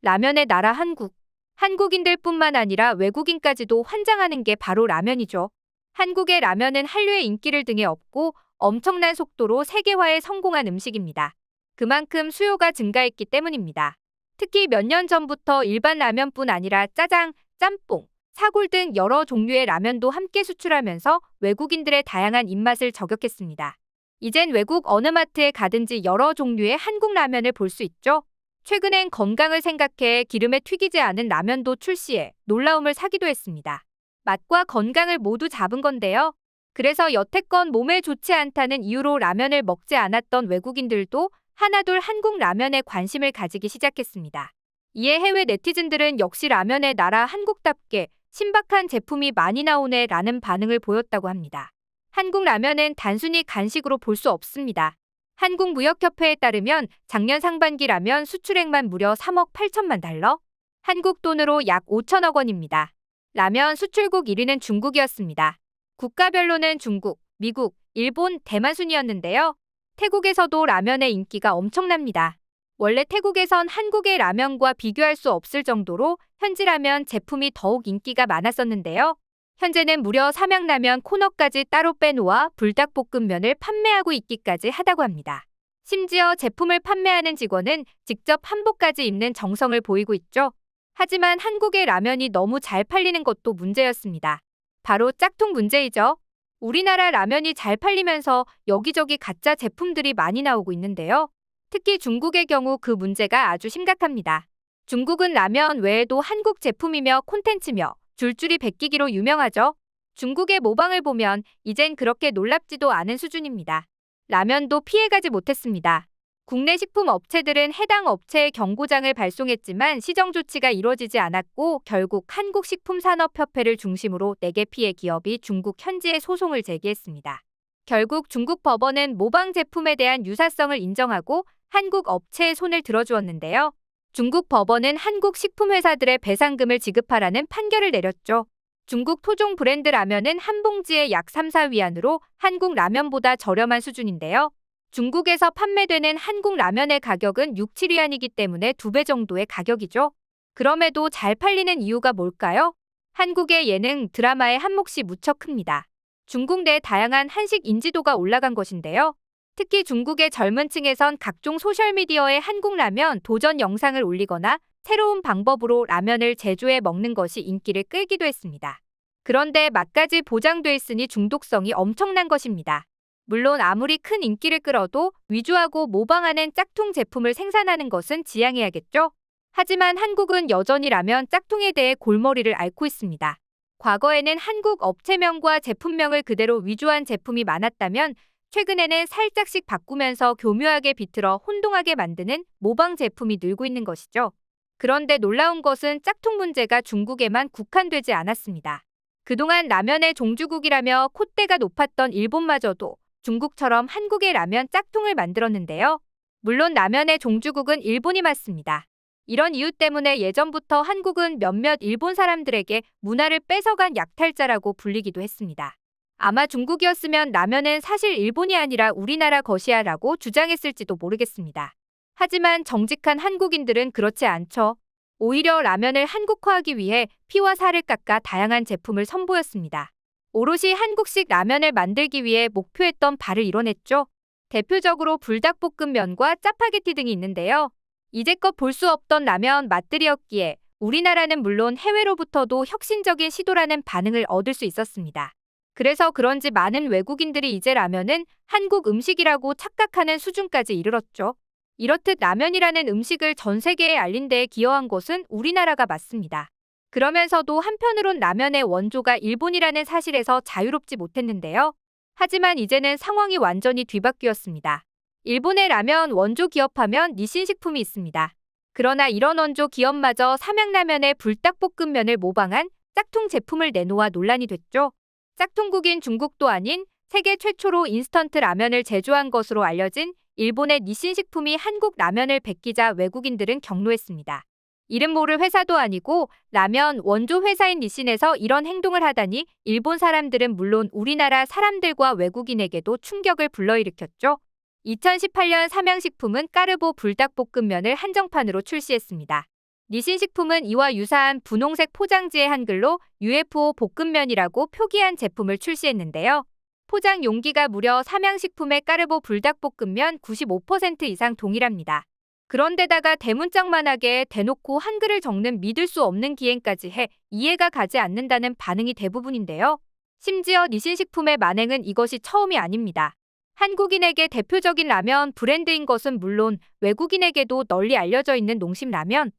라면의 나라 한국. 한국인들뿐만 아니라 외국인까지도 환장하는 게 바로 라면이죠. 한국의 라면은 한류의 인기를 등에 업고 엄청난 속도로 세계화에 성공한 음식입니다. 그만큼 수요가 증가했기 때문입니다. 특히 몇 년 전부터 일반 라면뿐 아니라 짜장, 짬뽕, 사골 등 여러 종류의 라면도 함께 수출하면서 외국인들의 다양한 입맛을 저격했습니다. 이젠 외국 어느 마트에 가든지 여러 종류의 한국 라면을 볼 수 있죠. 최근엔 건강을 생각해 기름에 튀기지 않은 라면도 출시해 놀라움을 사기도 했습니다. 맛과 건강을 모두 잡은 건데요. 그래서 여태껏 몸에 좋지 않다는 이유로 라면을 먹지 않았던 외국인들도 하나둘 한국 라면에 관심을 가지기 시작했습니다. 이에 해외 네티즌들은 역시 라면의 나라 한국답게 신박한 제품이 많이 나오네 라는 반응을 보였다고 합니다. 한국 라면은 단순히 간식으로 볼 수 없습니다. 한국무역협회에 따르면 작년 상반기 라면 수출액만 무려 3억 8천만 달러, 한국 돈으로 약 5천억 원입니다. 라면 수출국 1위는 중국이었습니다. 국가별로는 중국, 미국, 일본, 대만 순이었는데요. 태국에서도 라면의 인기가 엄청납니다. 원래 태국에선 한국의 라면과 비교할 수 없을 정도로 현지 라면 제품이 더욱 인기가 많았었는데요. 현재는 무려 삼양라면 코너까지 따로 빼놓아 불닭볶음면을 판매하고 있기까지 하다고 합니다. 심지어 제품을 판매하는 직원은 직접 한복까지 입는 정성을 보이고 있죠. 하지만 한국의 라면이 너무 잘 팔리는 것도 문제였습니다. 바로 짝퉁 문제이죠. 우리나라 라면이 잘 팔리면서 여기저기 가짜 제품들이 많이 나오고 있는데요. 특히 중국의 경우 그 문제가 아주 심각합니다. 중국은 라면 외에도 한국 제품이며 콘텐츠며 줄줄이 베끼기로 유명하죠. 중국의 모방을 보면 이젠 그렇게 놀랍지도 않은 수준입니다. 라면도 피해가지 못했습니다. 국내 식품 업체들은 해당 업체에 경고장을 발송했지만 시정 조치가 이루어지지 않았고 결국 한국식품산업협회를 중심으로 4개 피해 기업이 중국 현지에 소송을 제기했습니다. 결국 중국 법원은 모방 제품에 대한 유사성을 인정하고 한국 업체의 손을 들어주었는데요. 중국 법원은 한국 식품회사들의 배상금을 지급하라는 판결을 내렸죠. 중국 토종 브랜드 라면은 한 봉지에 약 3, 4위안으로 한국 라면보다 저렴한 수준인데요. 중국에서 판매되는 한국 라면의 가격은 6, 7위안이기 때문에 2배 정도의 가격이죠. 그럼에도 잘 팔리는 이유가 뭘까요? 한국의 예능, 드라마의 한몫이 무척 큽니다. 중국 내 다양한 한식 인지도가 올라간 것인데요. 특히 중국의 젊은 층에선 각종 소셜미디어에 한국 라면 도전 영상을 올리거나 새로운 방법으로 라면을 제조해 먹는 것이 인기를 끌기도 했습니다. 그런데 맛까지 보장돼 있으니 중독성이 엄청난 것입니다. 물론 아무리 큰 인기를 끌어도 위조하고 모방하는 짝퉁 제품을 생산하는 것은 지양해야겠죠? 하지만 한국은 여전히 라면 짝퉁에 대해 골머리를 앓고 있습니다. 과거에는 한국 업체명과 제품명을 그대로 위조한 제품이 많았다면 최근에는 살짝씩 바꾸면서 교묘하게 비틀어 혼동하게 만드는 모방 제품이 늘고 있는 것이죠. 그런데 놀라운 것은 짝퉁 문제가 중국에만 국한되지 않았습니다. 그동안 라면의 종주국이라며 콧대가 높았던 일본마저도 중국처럼 한국의 라면 짝퉁을 만들었는데요. 물론 라면의 종주국은 일본이 맞습니다. 이런 이유 때문에 예전부터 한국은 몇몇 일본 사람들에게 문화를 뺏어간 약탈자라고 불리기도 했습니다. 아마 중국이었으면 라면은 사실 일본이 아니라 우리나라 것이야 라고 주장했을지도 모르겠습니다. 하지만 정직한 한국인들은 그렇지 않죠. 오히려 라면을 한국화하기 위해 피와 살을 깎아 다양한 제품을 선보였습니다. 오롯이 한국식 라면을 만들기 위해 목표했던 바를 이뤄냈죠. 대표적으로 불닭볶음면과 짜파게티 등이 있는데요. 이제껏 볼 수 없던 라면 맛들이었기에 우리나라는 물론 해외로부터도 혁신적인 시도라는 반응을 얻을 수 있었습니다. 그래서 그런지 많은 외국인들이 이제 라면은 한국 음식이라고 착각하는 수준까지 이르렀죠. 이렇듯 라면이라는 음식을 전 세계에 알린 데에 기여한 것은 우리나라가 맞습니다. 그러면서도 한편으론 라면의 원조가 일본이라는 사실에서 자유롭지 못했는데요. 하지만 이제는 상황이 완전히 뒤바뀌었습니다. 일본의 라면 원조 기업하면 니신식품이 있습니다. 그러나 이런 원조 기업마저 삼양라면의 불닭볶음면을 모방한 짝퉁 제품을 내놓아 논란이 됐죠. 짝퉁국인 중국도 아닌 세계 최초로 인스턴트 라면을 제조한 것으로 알려진 일본의 니신식품이 한국 라면을 베끼자 외국인들은 격노했습니다. 이름 모를 회사도 아니고 라면 원조 회사인 니신에서 이런 행동을 하다니 일본 사람들은 물론 우리나라 사람들과 외국인에게도 충격을 불러일으켰죠. 2018년 삼양식품은 까르보 불닭볶음면을 한정판으로 출시했습니다. 니신식품은 이와 유사한 분홍색 포장지에 한글로 UFO 볶음면이라고 표기한 제품을 출시했는데요. 포장 용기가 무려 삼양식품의 까르보 불닭볶음면 95% 이상 동일합니다. 그런데다가 대문짝만하게 대놓고 한글을 적는 믿을 수 없는 기행까지 해 이해가 가지 않는다는 반응이 대부분인데요. 심지어 니신식품의 만행은 이것이 처음이 아닙니다. 한국인에게 대표적인 라면 브랜드인 것은 물론 외국인에게도 널리 알려져 있는 농심라면.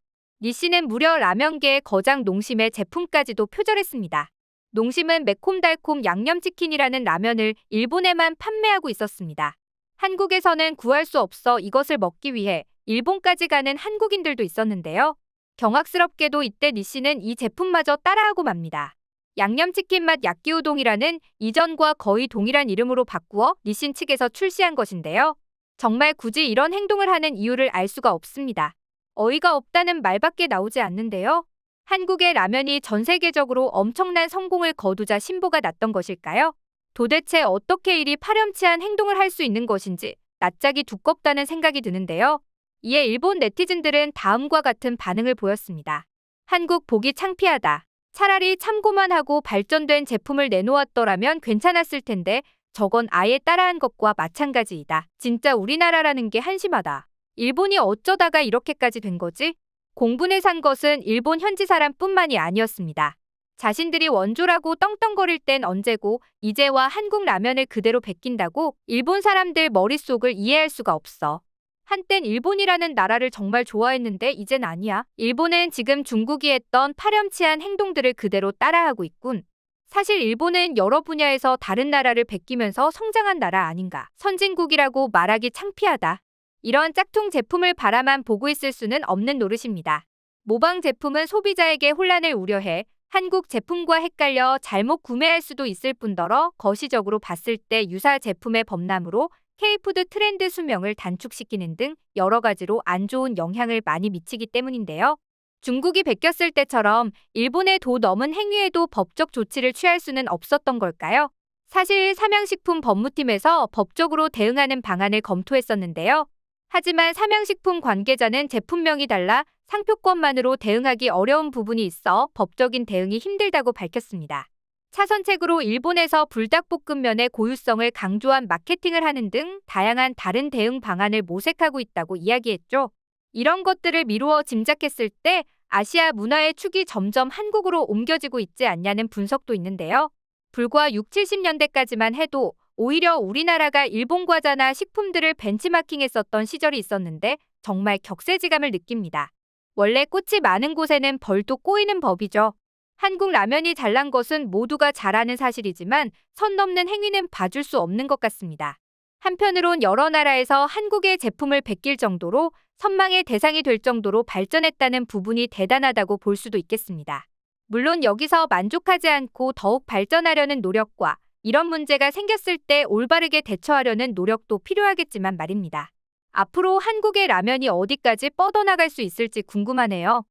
니신은 무려 라면계의 거장 농심의 제품까지도 표절했습니다. 농심은 매콤달콤 양념치킨이라는 라면을 일본에만 판매하고 있었습니다. 한국에서는 구할 수 없어 이것을 먹기 위해 일본까지 가는 한국인들도 있었는데요. 경악스럽게도 이때 니신은 이 제품마저 따라하고 맙니다. 양념치킨 맛 야끼우동이라는 이전과 거의 동일한 이름으로 바꾸어 니신 측에서 출시한 것인데요. 정말 굳이 이런 행동을 하는 이유를 알 수가 없습니다. 어이가 없다는 말밖에 나오지 않는데요. 한국의 라면이 전 세계적으로 엄청난 성공을 거두자 신보가 났던 것일까요? 도대체 어떻게 이리 파렴치한 행동을 할 수 있는 것인지 낯짝이 두껍다는 생각이 드는데요. 이에 일본 네티즌들은 다음과 같은 반응을 보였습니다. 한국 보기 창피하다. 차라리 참고만 하고 발전된 제품을 내놓았더라면 괜찮았을 텐데 저건 아예 따라한 것과 마찬가지이다. 진짜 우리나라라는 게 한심하다. 일본이 어쩌다가 이렇게까지 된 거지? 공분에 산 것은 일본 현지 사람뿐만이 아니었습니다. 자신들이 원조라고 떵떵거릴 땐 언제고 이제와 한국 라면을 그대로 베낀다고 일본 사람들 머릿속을 이해할 수가 없어. 한땐 일본이라는 나라를 정말 좋아했는데 이젠 아니야. 일본은 지금 중국이 했던 파렴치한 행동들을 그대로 따라하고 있군. 사실 일본은 여러 분야에서 다른 나라를 베끼면서 성장한 나라 아닌가. 선진국이라고 말하기 창피하다. 이런 짝퉁 제품을 바라만 보고 있을 수는 없는 노릇입니다. 모방 제품은 소비자에게 혼란을 우려해 한국 제품과 헷갈려 잘못 구매할 수도 있을 뿐더러 거시적으로 봤을 때 유사 제품의 범람으로 K푸드 트렌드 수명을 단축시키는 등 여러 가지로 안 좋은 영향을 많이 미치기 때문인데요. 중국이 베꼈을 때처럼 일본의 도 넘은 행위에도 법적 조치를 취할 수는 없었던 걸까요? 사실 삼양식품 법무팀에서 법적으로 대응하는 방안을 검토했었는데요. 하지만 삼양식품 관계자는 제품명이 달라 상표권만으로 대응하기 어려운 부분이 있어 법적인 대응이 힘들다고 밝혔습니다. 차선책으로 일본에서 불닭볶음면의 고유성을 강조한 마케팅을 하는 등 다양한 다른 대응 방안을 모색하고 있다고 이야기했죠. 이런 것들을 미루어 짐작했을 때 아시아 문화의 축이 점점 한국으로 옮겨지고 있지 않냐는 분석도 있는데요. 불과 6, 70년대까지만 해도 오히려 우리나라가 일본 과자나 식품들을 벤치마킹했었던 시절이 있었는데 정말 격세지감을 느낍니다. 원래 꽃이 많은 곳에는 벌도 꼬이는 법이죠. 한국 라면이 잘난 것은 모두가 잘 아는 사실이지만 선 넘는 행위는 봐줄 수 없는 것 같습니다. 한편으론 여러 나라에서 한국의 제품을 베낄 정도로 선망의 대상이 될 정도로 발전했다는 부분이 대단하다고 볼 수도 있겠습니다. 물론 여기서 만족하지 않고 더욱 발전하려는 노력과 이런 문제가 생겼을 때 올바르게 대처하려는 노력도 필요하겠지만 말입니다. 앞으로 한국의 라면이 어디까지 뻗어나갈 수 있을지 궁금하네요.